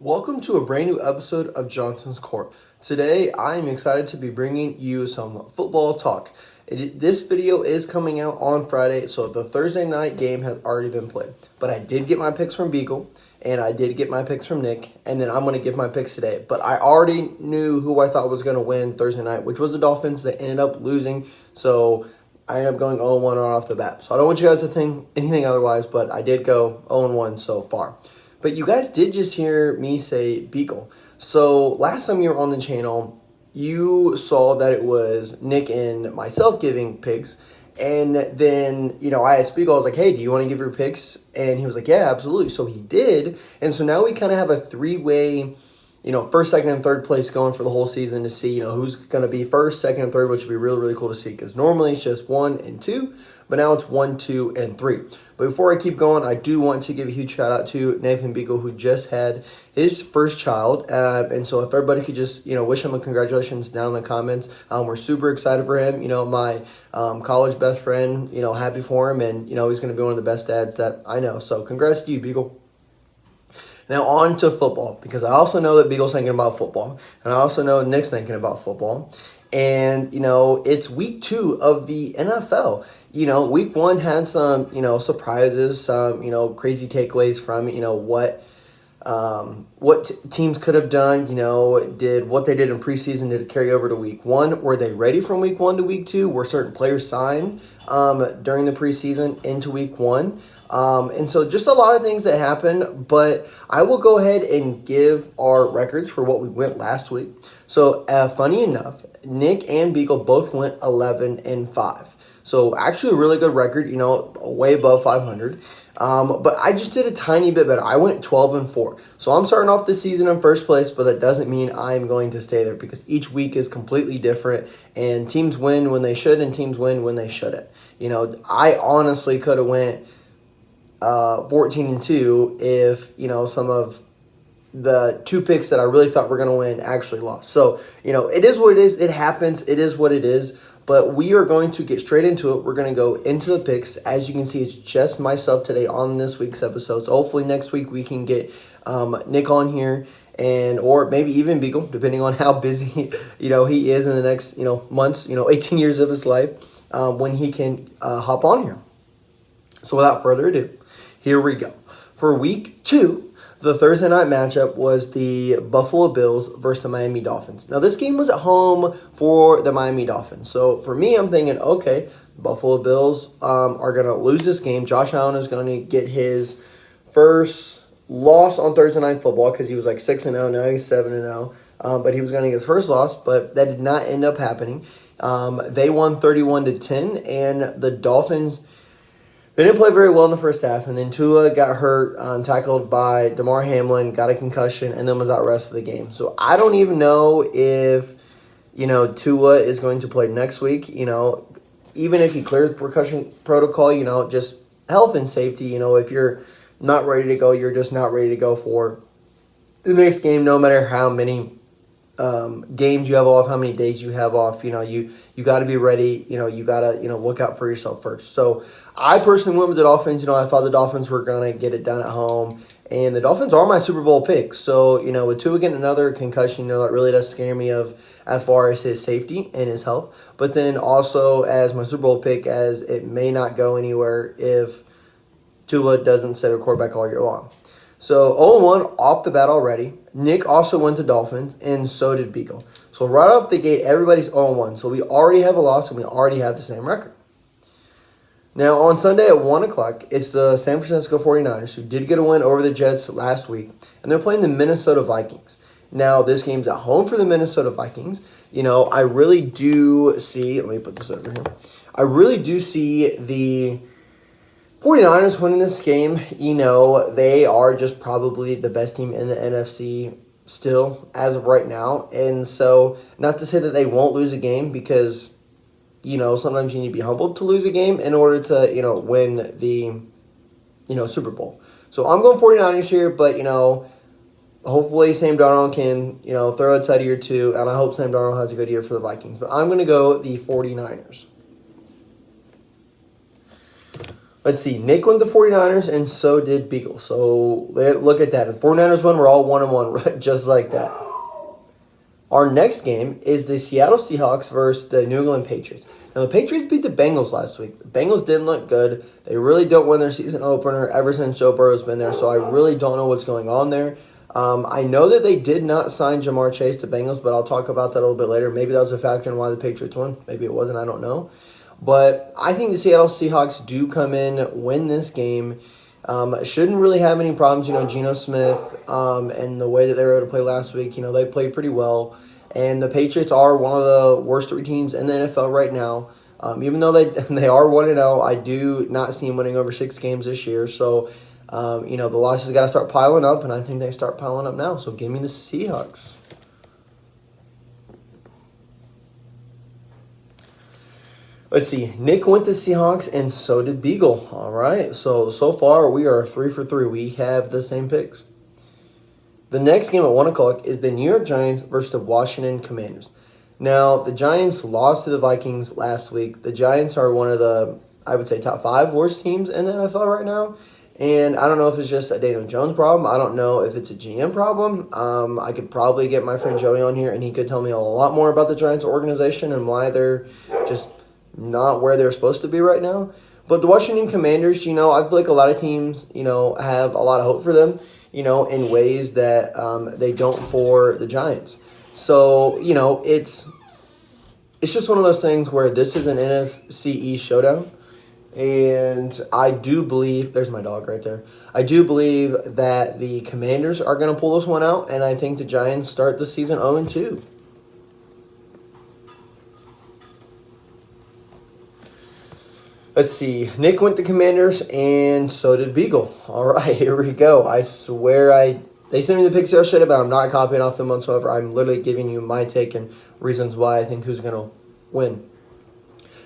Welcome to a brand new episode of Johnson's Court. Today, I am excited to be bringing you some football talk. This video is coming out on Friday, so the Thursday night game has already been played. But I did get my picks from Beagle, and I did get my picks from Nick, and then I'm going to give my picks today. But I already knew who I thought was going to win Thursday night, which was the Dolphins. They ended up losing, so I ended up going 0-1 off the bat. So I don't want you guys to think anything otherwise, but I did go 0-1 so far. But you guys did just hear me say Beagle. So last time you were on the channel, you saw that it was Nick and myself giving picks. And then, I asked Beagle, I was like, hey, do you want to give your picks? And he was like, yeah, absolutely. So he did. And so now we kind of have a three-way, first, second, and third place going for the whole season to see, who's going to be first, second, and third, which would be really, really cool to see because normally it's just 1 and 2, but now it's 1, 2, and 3. But before I keep going, I do want to give a huge shout out to Nathan Beagle, who just had his first child. And so if everybody could just, wish him a congratulations down in the comments. We're super excited for him. My college best friend, happy for him. And, he's going to be one of the best dads that I know. So congrats to you, Beagle. Now on to football, because I also know that Beagle's thinking about football, and I also know Nick's thinking about football. And, it's week 2 of the NFL. Week 1 had some, surprises, some, crazy takeaways from, what teams could have done, did what they did in preseason did it carry over to week 1? Were they ready from week 1 to week 2? Were certain players signed during the preseason into week 1? And so just a lot of things that happened, but I will go ahead and give our records for what we went last week. So funny enough, Nick and Beagle both went 11-5. So actually a really good record, way above 500. But I just did a tiny bit better. I went 12-4. So I'm starting off the season in first place, but that doesn't mean I'm going to stay there because each week is completely different and teams win when they should and teams win when they shouldn't. I honestly could have went 14-2 if, some of the 2 picks that I really thought were going to win actually lost. So, it is what it is. It happens. It is what it is. But we are going to get straight into it. We're going to go into the picks. As you can see, it's just myself today on this week's episode. So hopefully next week we can get Nick on here or maybe even Beagle, depending on how busy, he is in the next, months, 18 years of his life when he can hop on here. So without further ado, here we go. For week 2, the Thursday night matchup was the Buffalo Bills versus the Miami Dolphins. Now, this game was at home for the Miami Dolphins. So, for me, I'm thinking, okay, Buffalo Bills are going to lose this game. Josh Allen is going to get his first loss on Thursday Night Football because he was like 6-0. Now he's 7-0. But he was going to get his first loss, but that did not end up happening. They won 31-10, and the Dolphins... They didn't play very well in the first half, and then Tua got hurt, tackled by Damar Hamlin, got a concussion, and then was out the rest of the game. So I don't even know if, Tua is going to play next week. Even if he clears concussion protocol, just health and safety. If you're not ready to go, you're just not ready to go for the next game, no matter how many games you have off, how many days you have off. You got to be ready. You got to, look out for yourself first. So I personally went with the Dolphins. I thought the Dolphins were going to get it done at home. And the Dolphins are my Super Bowl pick. So, with Tua getting another concussion, that really does scare me as far as his safety and his health. But then also as my Super Bowl pick, as it may not go anywhere if Tua doesn't stay the quarterback all year long. So 0-1 off the bat already. Nick also went to Dolphins, and so did Beagle. So right off the gate, everybody's 0-1. So we already have a loss, and we already have the same record. Now, on Sunday at 1 o'clock, it's the San Francisco 49ers, who did get a win over the Jets last week, and they're playing the Minnesota Vikings. Now, this game's at home for the Minnesota Vikings. I really do see, let me put this over here. I really do see the 49ers winning this game. They are just probably the best team in the NFC still as of right now. And so, not to say that they won't lose a game because, sometimes you need to be humbled to lose a game in order to, win the, Super Bowl. So, I'm going 49ers here, but, hopefully Sam Darnold can, throw a tutty or two, and I hope Sam Darnold has a good year for the Vikings. But I'm going to go the 49ers. Let's see. Nick went the 49ers, and so did Beagle. So look at that. If 49ers win, we're all 1-1, right? Just like that. Our next game is the Seattle Seahawks versus the New England Patriots. Now, the Patriots beat the Bengals last week. The Bengals didn't look good. They really don't win their season opener ever since Joe Burrow's been there, so I really don't know what's going on there. I know that they did not sign Jamar Chase to Bengals, but I'll talk about that a little bit later. Maybe that was a factor in why the Patriots won. Maybe it wasn't. I don't know. But I think the Seattle Seahawks do come in, win this game. Shouldn't really have any problems. Geno Smith and the way that they were able to play last week, they played pretty well. And the Patriots are one of the worst 3 teams in the NFL right now. Even though they are 1-0, I do not see them winning over 6 games this year. So, the losses got to start piling up, and I think they start piling up now. So give me the Seahawks. Let's see. Nick went to Seahawks, and so did Beagle. All right. So far, we are 3 for 3. We have the same picks. The next game at 1 o'clock is the New York Giants versus the Washington Commanders. Now, the Giants lost to the Vikings last week. The Giants are one of the, I would say, top 5 worst teams in the NFL right now. And I don't know if it's just a Daniel Jones problem. I don't know if it's a GM problem. I could probably get my friend Joey on here, and he could tell me a lot more about the Giants organization and why they're just not where they're supposed to be right now. But the Washington Commanders, I feel like a lot of teams, have a lot of hope for them, in ways that they don't for the Giants. So, it's just one of those things where this is an NFC East showdown. And I do believe, there's my dog right there. I do believe that the Commanders are going to pull this one out, and I think the Giants start the season 0-2. Let's see. Nick went to Commanders, and so did Beagle. All right, here we go. I swear they sent me the picks yesterday, but I'm not copying off them whatsoever. I'm literally giving you my take and reasons why I think who's going to win.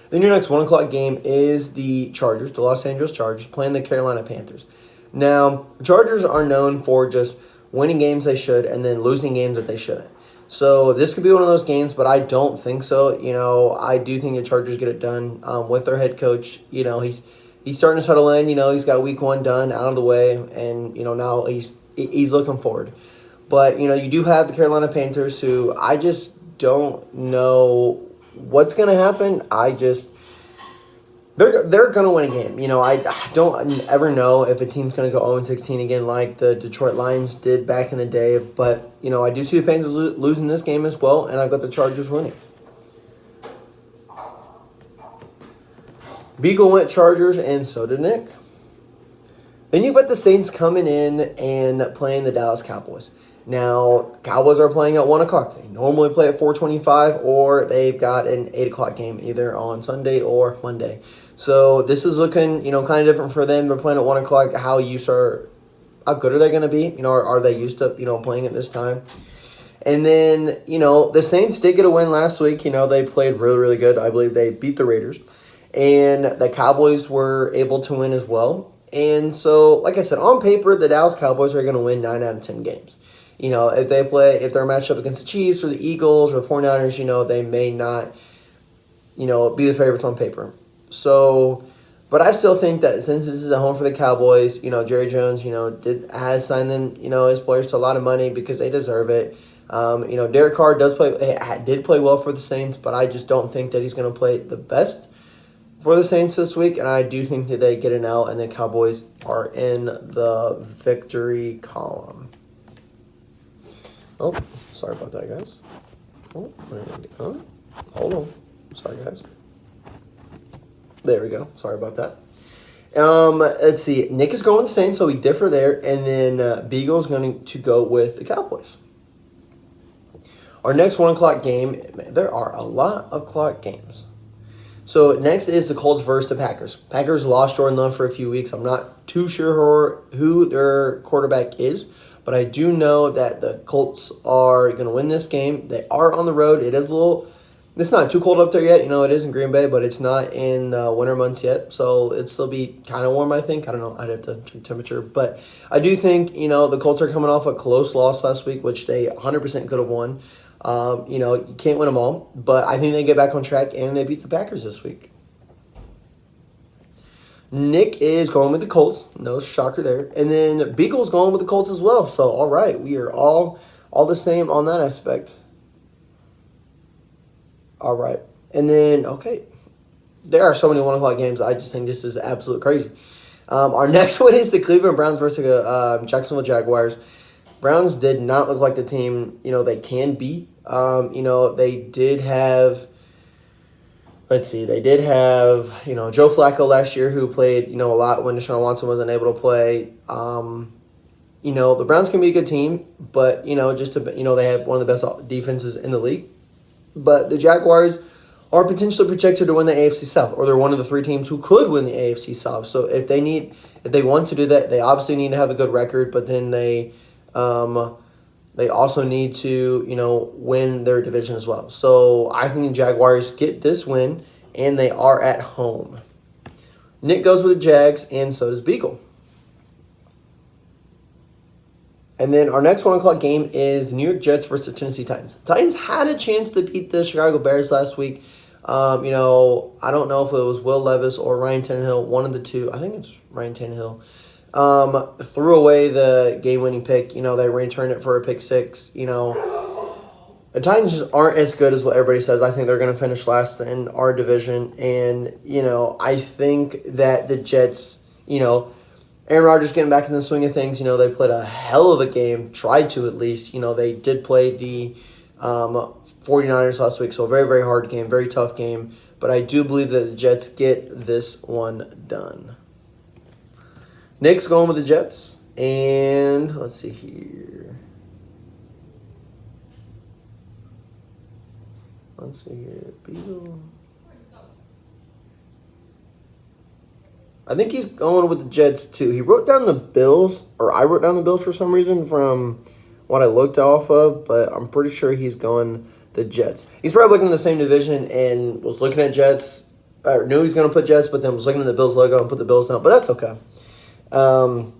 Then your next 1 o'clock game is the Chargers, the Los Angeles Chargers, playing the Carolina Panthers. Now, Chargers are known for just winning games they should and then losing games that they shouldn't. So this could be one of those games, but I don't think so. I do think the Chargers get it done with their head coach. He's starting to settle in. He's got week 1 done, out of the way, and, now he's looking forward. But, you do have the Carolina Panthers, who I just don't know what's going to happen. They're going to win a game. I don't ever know if a team's going to go 0-16 again like the Detroit Lions did back in the day. But, I do see the Panthers losing this game as well, and I've got the Chargers winning. Beagle went Chargers, and so did Nick. Then you've got the Saints coming in and playing the Dallas Cowboys. Now, Cowboys are playing at 1 o'clock. They normally play at 4:25, or they've got an 8 o'clock game either on Sunday or Monday. So this is looking, kind of different for them. They're playing at 1 o'clock. How good are they going to be? Are they used to, playing at this time? And then, the Saints did get a win last week. They played really, really good. I believe they beat the Raiders. And the Cowboys were able to win as well. And so, like I said, on paper, the Dallas Cowboys are going to win 9 out of 10 games. If they're matched up against the Chiefs or the Eagles or the 49ers, they may not, be the favorites on paper. So, but I still think that since this is a home for the Cowboys, Jerry Jones, has signed them, his players to a lot of money because they deserve it. Derek Carr did play well for the Saints, but I just don't think that he's going to play the best for the Saints this week, and I do think that they get an L, and the Cowboys are in the victory column. Oh, sorry about that, guys. Hold on. Sorry, guys. There we go. Sorry about that. Let's see. Nick is going Saints, so we differ there, and then Beagle's going to go with the Cowboys. Our next 1 o'clock game, there are a lot of clock games. So next is the Colts versus the Packers. Packers lost Jordan Love for a few weeks. I'm not too sure who their quarterback is, but I do know that the Colts are going to win this game. They are on the road. It's not too cold up there yet. It is in Green Bay, but it's not in winter months yet. So it'll still be kind of warm, I think. I don't know. I'd have to check temperature. But I do think, the Colts are coming off a close loss last week, which they 100% could have won. You can't win them all, but I think they get back on track and they beat the Packers this week. Nick is going with the Colts. No shocker there. And then Beagle's going with the Colts as well. So, all right. We are all the same on that aspect. All right. And then, okay. There are so many 1 o'clock games. I just think this is absolute crazy. Our next one is the Cleveland Browns versus Jacksonville Jaguars. Browns did not look like the team, they can be. They did have, Joe Flacco last year who played, a lot when Deshaun Watson wasn't able to play. The Browns can be a good team, but, they have one of the best defenses in the league. But the Jaguars are potentially projected to win the AFC South, or they're one of the 3 teams who could win the AFC South. So if they want to do that, they obviously need to have a good record, but then they also need to, win their division as well. So I think the Jaguars get this win, and they are at home. Nick goes with the Jags, and so does Beagle. And then our next 1 o'clock game is the New York Jets versus the Tennessee Titans. Titans had a chance to beat the Chicago Bears last week. I don't know if it was Will Levis or Ryan Tannehill, one of the two. I think it's Ryan Tannehill. Threw away the game-winning pick. They returned it for a pick 6. The Titans just aren't as good as what everybody says. I think they're going to finish last in our division. And, I think that the Jets, Aaron Rodgers getting back in the swing of things. They played a hell of a game, tried to at least. They did play the 49ers last week, so a very, very hard game, very tough game. But I do believe that the Jets get this one done. Nick's going with the Jets. And let's see here. Beagle. I think he's going with the Jets, too. He wrote down the Bills, or I wrote down the Bills for some reason from what I looked off of, but I'm pretty sure he's going the Jets. He's probably looking in the same division and was looking at Jets, or knew he was going to put Jets, but then was looking at the Bills logo and put the Bills down, but that's okay. And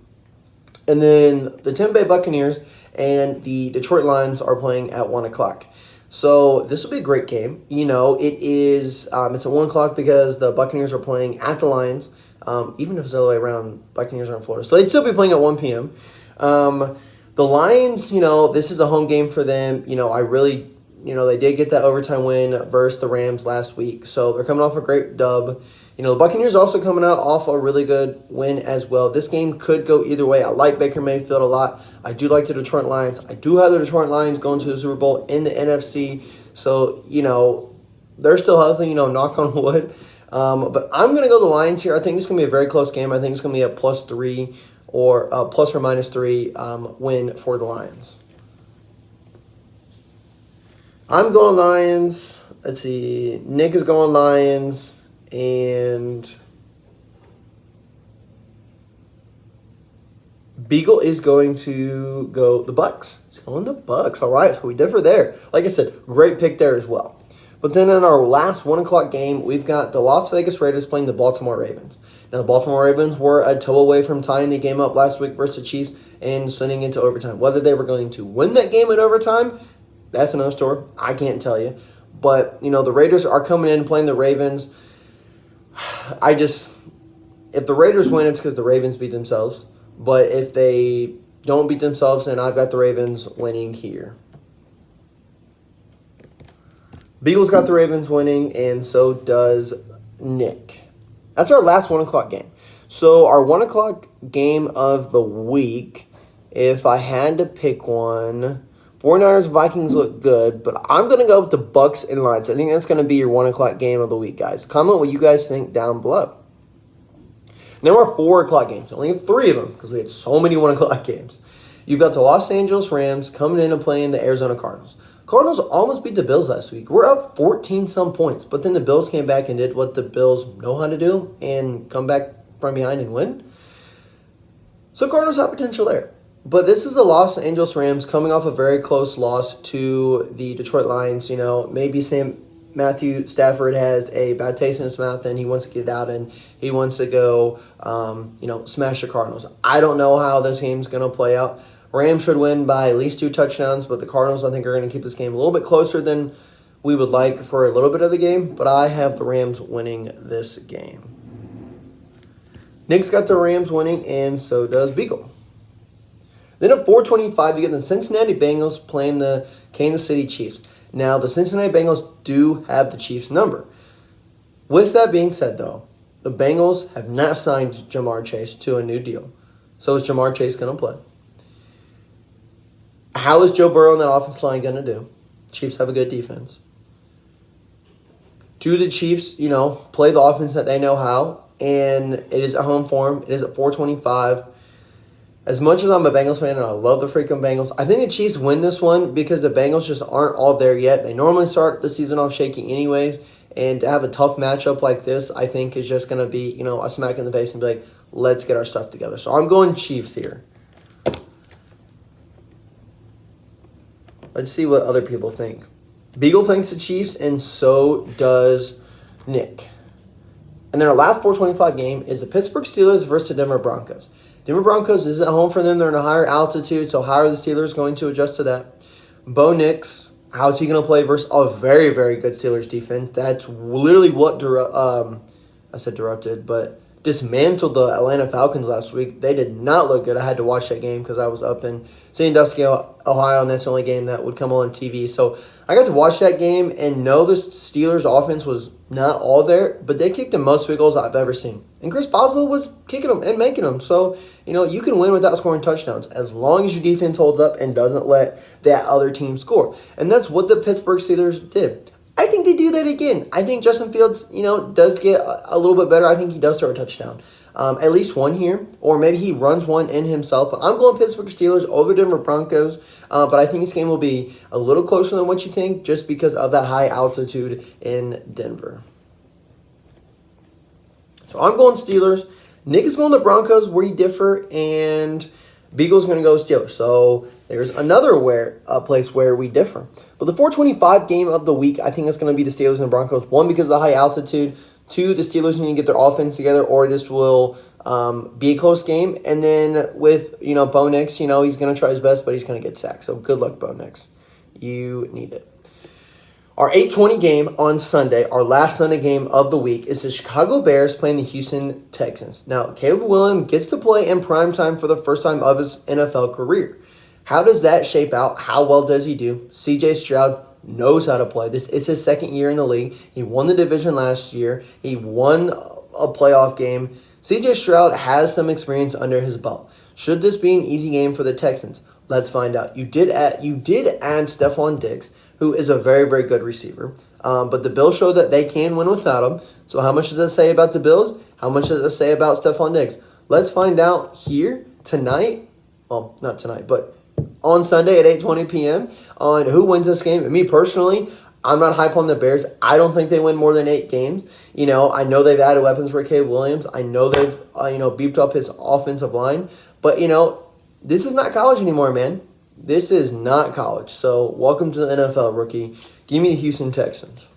then the Tampa Bay Buccaneers and the Detroit Lions are playing at 1 o'clock. So this will be a great game. It is, it's at 1 o'clock because the Buccaneers are playing at the Lions. Even if it's the other way around, Buccaneers are in Florida. So they'd still be playing at 1 p.m. The Lions, this is a home game for them. They did get that overtime win versus the Rams last week. So they're coming off a great dub. The Buccaneers also coming out off a really good win as well. This game could go either way. I like Baker Mayfield a lot. I do like the Detroit Lions. I do have the Detroit Lions going to the Super Bowl in the NFC. So, they're still healthy, knock on wood. But I'm going to go the Lions here. I think it's going to be a very close game. I think it's going to be a +3 or plus or minus 3 win for the Lions. I'm going Lions. Let's see. Nick is going Lions. And Beagle is going to go the Bucks. He's going the Bucks. All right, so we differ there. Like I said, great pick there as well. But then in our last 1 o'clock game, we've got the Las Vegas Raiders playing the Baltimore Ravens. Now, the Baltimore Ravens were a toe away from tying the game up last week versus the Chiefs and sending into overtime. Whether they were going to win that game in overtime, that's another story. I can't tell you. But, the Raiders are coming in playing the Ravens. If the Raiders win, it's because the Ravens beat themselves. But if they don't beat themselves, then I've got the Ravens winning here. Beagle's got the Ravens winning, and so does Nick. That's our last 1 o'clock game. So our 1 o'clock game of the week, if I had to pick one, 49ers Vikings look good, but I'm going to go with the Bucks and Lions. I think that's going to be your 1 o'clock game of the week, guys. Comment what you guys think down below. Now our 4 o'clock games. I only have 3 of them because we had so many 1 o'clock games. You've got the Los Angeles Rams coming in and playing the Arizona Cardinals. Cardinals almost beat the Bills last week. We're up 14-some points, but then the Bills came back and did what the Bills know how to do and come back from behind and win. So Cardinals have potential there. But this is the Los Angeles Rams coming off a very close loss to the Detroit Lions. Maybe Matthew Stafford has a bad taste in his mouth and he wants to get it out and he wants to go, smash the Cardinals. I don't know how this game's going to play out. Rams should win by at least 2 touchdowns, but the Cardinals, I think, are going to keep this game a little bit closer than we would like for a little bit of the game. But I have the Rams winning this game. Nick's got the Rams winning, and so does Beagle. Then at 4:25, you get the Cincinnati Bengals playing the Kansas City Chiefs. Now, the Cincinnati Bengals do have the Chiefs number. With that being said, though, the Bengals have not signed Jamar Chase to a new deal. So is Jamar Chase going to play? How is Joe Burrow and that offensive line going to do? Chiefs have a good defense. Do the Chiefs, play the offense that they know how? And it is at home for them. It is at 4:25. As much as I'm a Bengals fan and I love the freaking Bengals, I think the Chiefs win this one because the Bengals just aren't all there yet. They normally start the season off shaky anyways. And to have a tough matchup like this, I think is just going to be, a smack in the face and be like, let's get our stuff together. So I'm going Chiefs here. Let's see what other people think. Beagle thinks the Chiefs, and so does Nick. And then our last 4:25 game is the Pittsburgh Steelers versus the Denver Broncos. Denver Broncos is at home for them. They're in a higher altitude, so how are the Steelers going to adjust to that? Bo Nix, how is he going to play versus a very, very good Steelers defense? That's literally what dismantled the Atlanta Falcons last week. They did not look good. I had to watch that game because I was up in Sandusky, Ohio, and that's the only game that would come on TV. So I got to watch that game and know the Steelers' offense was not all there, but they kicked the most field goals I've ever seen. And Chris Boswell was kicking them and making them. So, you can win without scoring touchdowns as long as your defense holds up and doesn't let that other team score. And that's what the Pittsburgh Steelers did. I think they do that again. I think Justin Fields, does get a little bit better. I think he does throw a touchdown. At least one here, or maybe he runs one in himself. But I'm going Pittsburgh Steelers over Denver Broncos. But I think this game will be a little closer than what you think just because of that high altitude in Denver. So I'm going Steelers. Nick is going the Broncos, where you differ, and Beagle's going to go Steelers. So there's another place where we differ. But the 4:25 game of the week, I think it's going to be the Steelers and the Broncos. One, because of the high altitude. Two, the Steelers need to get their offense together, or this will be a close game. And then with, Bo Nix, he's going to try his best, but he's going to get sacked. So good luck, Bo Nix. You need it. Our 8:20 game on Sunday, our last Sunday game of the week, is the Chicago Bears playing the Houston Texans. Now, Caleb Williams gets to play in primetime for the first time of his NFL career. How does that shape out? How well does he do? C.J. Stroud knows how to play. This is his second year in the league. He won the division last year. He won a playoff game. C.J. Stroud has some experience under his belt. Should this be an easy game for the Texans? Let's find out. You did add Stephon Diggs, who is a very, very good receiver. But the Bills show that they can win without him. So how much does that say about the Bills? How much does that say about Stephon Diggs? Let's find out here tonight. Well, not tonight, but on Sunday at 8:20 p.m. on who wins this game. And me personally, I'm not hype on the Bears. I don't think they win more than 8 games. I know they've added weapons for Caleb Williams. I know they've, beefed up his offensive line. But, this is not college anymore, man. This is not college. So, welcome to the NFL, rookie. Give me the Houston Texans.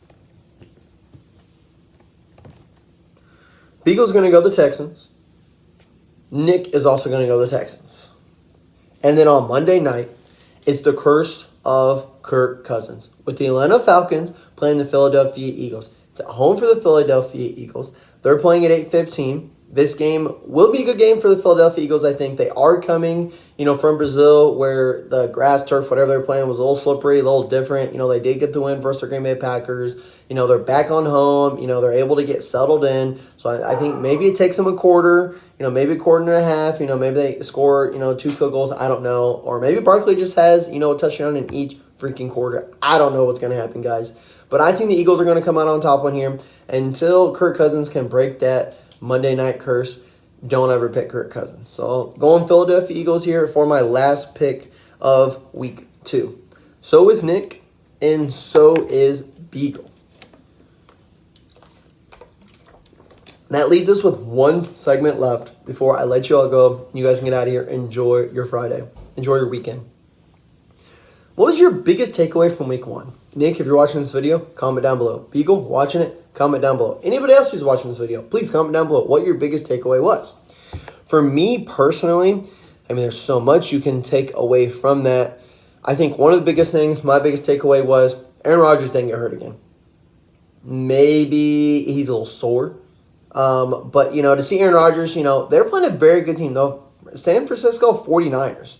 Beagle's going to go the Texans. Nick is also going to go the Texans. And then on Monday night, it's the curse of Kirk Cousins with the Atlanta Falcons playing the Philadelphia Eagles. It's at home for the Philadelphia Eagles. They're playing at 8:15. This game will be a good game for the Philadelphia Eagles, I think. They are coming, from Brazil where the grass, turf, whatever they're playing was a little slippery, a little different. They did get the win versus the Green Bay Packers. They're back on home. They're able to get settled in. So I think maybe it takes them a quarter, maybe a quarter and a half. Maybe they score, 2 field goals. I don't know. Or maybe Barkley just has, a touchdown in each freaking quarter. I don't know what's going to happen, guys. But I think the Eagles are going to come out on top on here until Kirk Cousins can break that Monday night curse. Don't ever pick Kirk Cousins. So going Philadelphia Eagles here for my last pick of week 2. So is Nick, and so is Beagle. That leaves us with one segment left before I let you all go. You guys can get out of here. Enjoy your Friday. Enjoy your weekend. What was your biggest takeaway from week 1? Nick, if you're watching this video, comment down below. Beagle, watching it, comment down below. Anybody else who's watching this video, please comment down below what your biggest takeaway was. For me personally, there's so much you can take away from that. I think one of the biggest things, my biggest takeaway was Aaron Rodgers didn't get hurt again. Maybe he's a little sore. But, to see Aaron Rodgers, they're playing a very good team, though. San Francisco 49ers.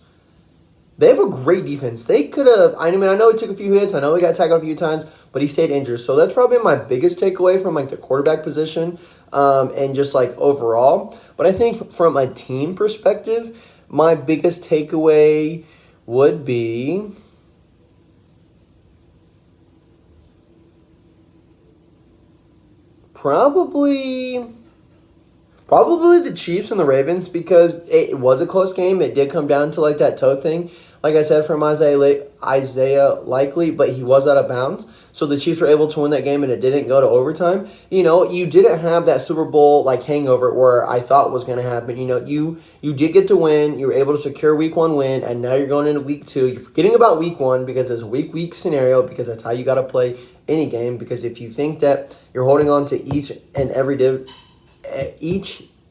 They have a great defense. They could have, I know he took a few hits. I know he got tackled a few times, but he stayed injured. So that's probably my biggest takeaway from, the quarterback position and just, overall. But I think from a team perspective, my biggest takeaway would be probably the Chiefs and the Ravens, because it was a close game. It did come down to that toe thing, like I said, from Isaiah Likely, but he was out of bounds. So the Chiefs were able to win that game, and it didn't go to overtime. You didn't have that Super Bowl hangover where I thought was going to happen. You did get to win. You were able to secure Week 1 win, and now you're going into Week 2. You're forgetting about Week 1 because it's a week scenario, because that's how you got to play any game. Because if you think that you're holding on to each and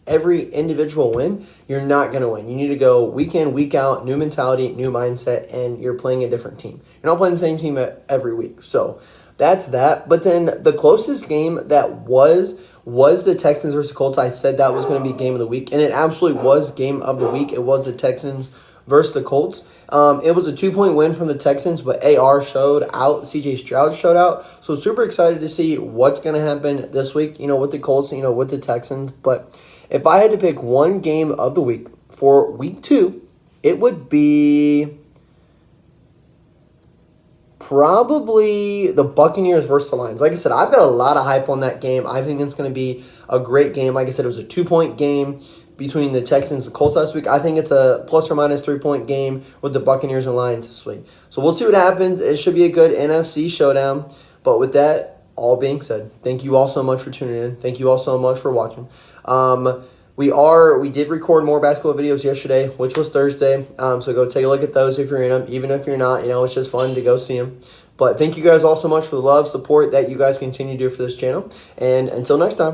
every individual win, you're not going to win. You need to go week in, week out, new mentality, new mindset, and you're playing a different team. You're not playing the same team every week. So that's that. But then the closest game that was the Texans versus Colts. I said that was going to be game of the week, and it absolutely was game of the week. It was the Texans versus the Colts. It was a 2-point win from the Texans, but AR showed out. CJ Stroud showed out. So super excited to see what's going to happen this week, with the Colts, with the Texans. But if I had to pick one game of the week for Week 2, it would be probably the Buccaneers versus the Lions. Like I said, I've got a lot of hype on that game. I think it's going to be a great game. Like I said, it was a 2-point game between the Texans and the Colts last week. I think it's a plus or minus 3-point game with the Buccaneers and Lions this week. So we'll see what happens. It should be a good NFC showdown. But with that all being said, thank you all so much for tuning in. Thank you all so much for watching. We did record more basketball videos yesterday, which was Thursday. So go take a look at those if you're in them. Even if you're not, it's just fun to go see them. But thank you guys all so much for the love, support that you guys continue to do for this channel. And until next time.